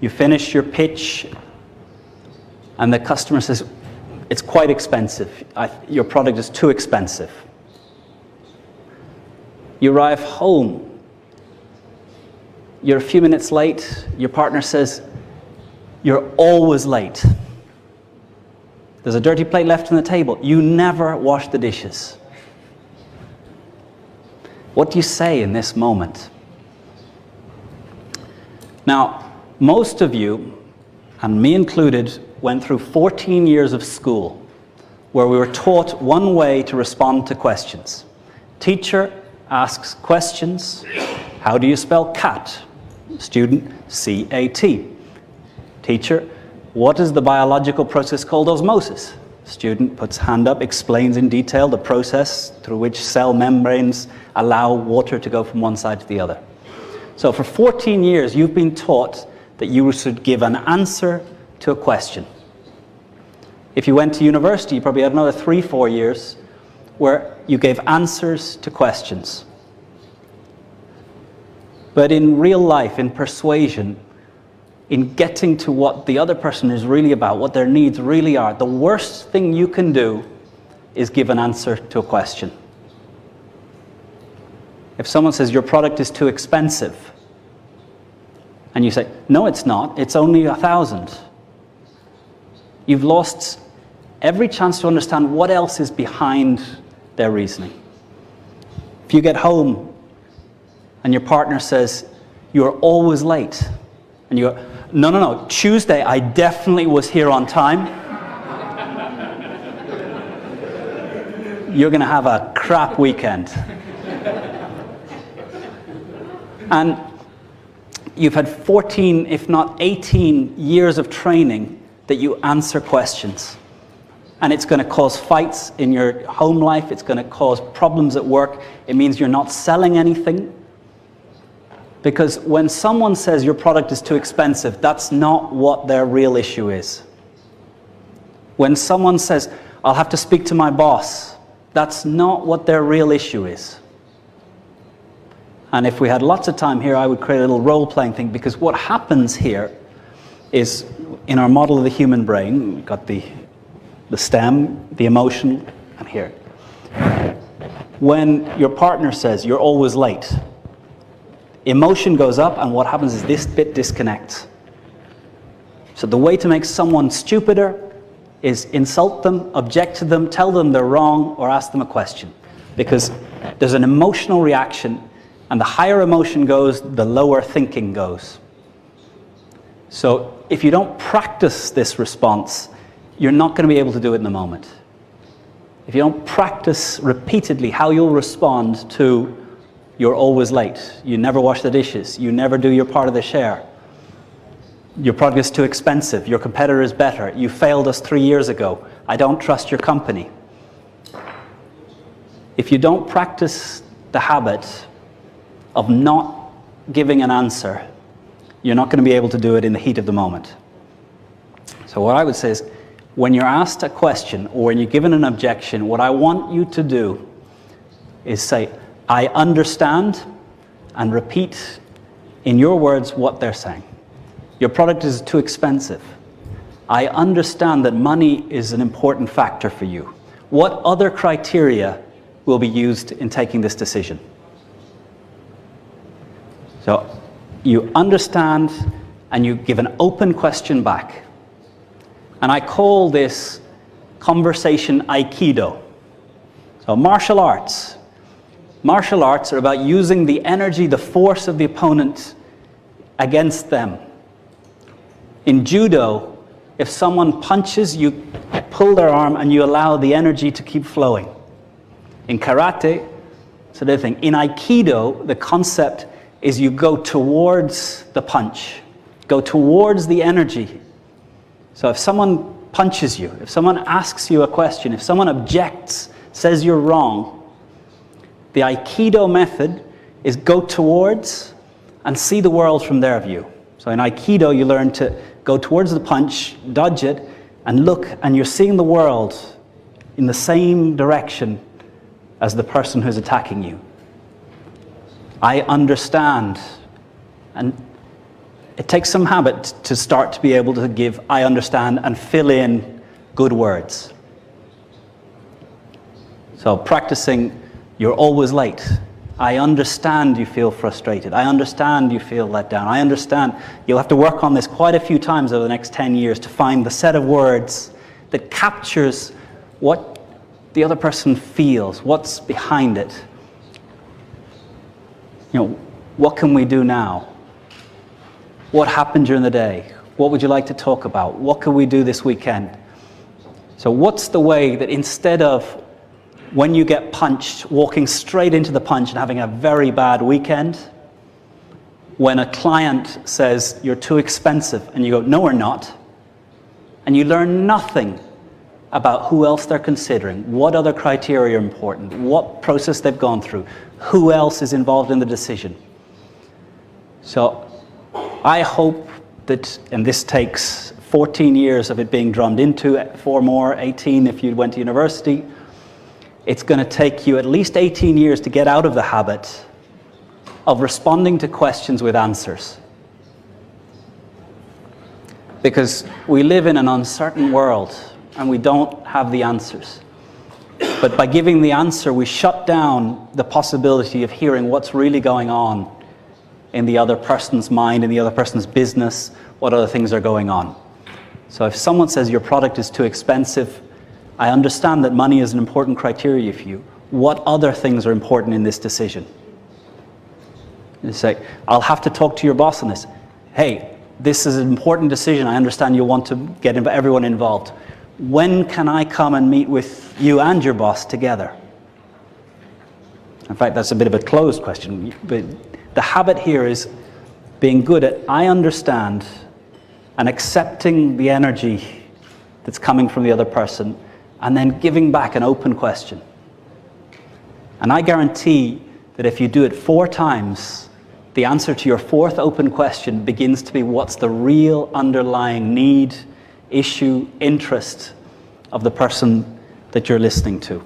You finish your pitch, and the customer says, it's quite expensive. Your product is too expensive. You arrive home. You're a few minutes late. Your partner says, you're always late. There's a dirty plate left on the table. You never wash the dishes. What do you say in this moment? Now, most of you, and me included, went through 14 years of school where we were taught one way to respond to questions. Teacher asks questions. How do you spell cat? Student, C-A-T. Teacher, what is the biological process called osmosis? Student puts hand up, explains in detail the process through which cell membranes allow water to go from one side to the other. So for 14 years, you've been taught that you should give an answer to a question. If you went to university, you probably had another 3-4 years where you gave answers to questions. But in real life, in persuasion, in getting to what the other person is really about, what their needs really are, the worst thing you can do is give an answer to a question. If someone says your product is too expensive, and you say, no, it's not, it's only 1,000, you've lost every chance to understand what else is behind their reasoning. If you get home and your partner says, you're always late, and you go, no, Tuesday I definitely was here on time, you're going to have a crap weekend. And you've had 14, if not 18 years of training that you answer questions. And it's going to cause fights in your home life. It's going to cause problems at work. It means you're not selling anything. Because when someone says your product is too expensive, that's not what their real issue is. When someone says, I'll have to speak to my boss, that's not what their real issue is. And if we had lots of time here, I would create a little role-playing thing, because what happens here is, in our model of the human brain, we've got the stem, the emotion, and here. When your partner says, you're always late, emotion goes up, and what happens is this bit disconnects. So the way to make someone stupider is insult them, object to them, tell them they're wrong, or ask them a question. Because there's an emotional reaction, and the higher emotion goes, the lower thinking goes. So if you don't practice this response, you're not going to be able to do it in the moment. If you don't practice repeatedly how you'll respond to you're always late, you never wash the dishes, you never do your part of the share, your product is too expensive, your competitor is better, you failed us 3 years ago, I don't trust your company. If you don't practice the habit of not giving an answer, you're not going to be able to do it in the heat of the moment. So what I would say is, when you're asked a question or when you're given an objection, what I want you to do is say, I understand, and repeat in your words what they're saying. Your product is too expensive. I understand that money is an important factor for you. What other criteria will be used in taking this decision? So you understand, and you give an open question back. And I call this conversation Aikido. So martial arts. Martial arts are about using the energy, the force of the opponent against them. In judo, if someone punches, you pull their arm and you allow the energy to keep flowing. In karate, it's another thing. In Aikido, the concept is you go towards the punch, go towards the energy. So if someone punches you, if someone asks you a question, if someone objects, says you're wrong, the Aikido method is go towards and see the world from their view. So in Aikido, you learn to go towards the punch, dodge it, and look, and you're seeing the world in the same direction as the person who's attacking you. I understand. And It takes some habit to start to be able to give I understand and fill in good words. So practicing, you're always late. I understand you feel frustrated. I understand you feel let down. I understand. You'll have to work on this quite a few times over the next 10 years to find the set of words that captures what the other person feels, what's behind it. What can we do now? What happened during the day? What would you like to talk about? What can we do this weekend? So what's the way that instead of when you get punched, walking straight into the punch and having a very bad weekend, when a client says, you're too expensive, and you go, no, we're not, and you learn nothing about who else they're considering, what other criteria are important, what process they've gone through, who else is involved in the decision. So I hope that, and this takes 14 years of it being drummed into, 4 more, 18 if you went to university, it's going to take you at least 18 years to get out of the habit of responding to questions with answers. Because we live in an uncertain world and we don't have the answers. But by giving the answer, we shut down the possibility of hearing what's really going on in the other person's mind, in the other person's business, what other things are going on. So if someone says your product is too expensive, I understand that money is an important criteria for you. What other things are important in this decision? You say, I'll have to talk to your boss on this. Hey, this is an important decision. I understand you want to get everyone involved. When can I come and meet with you and your boss together? In fact, that's a bit of a closed question, but the habit here is being good at I understand and accepting the energy that's coming from the other person and then giving back an open question. And I guarantee that if you do it 4 times, the answer to your 4th open question begins to be what's the real underlying need, issue, interest of the person that you're listening to.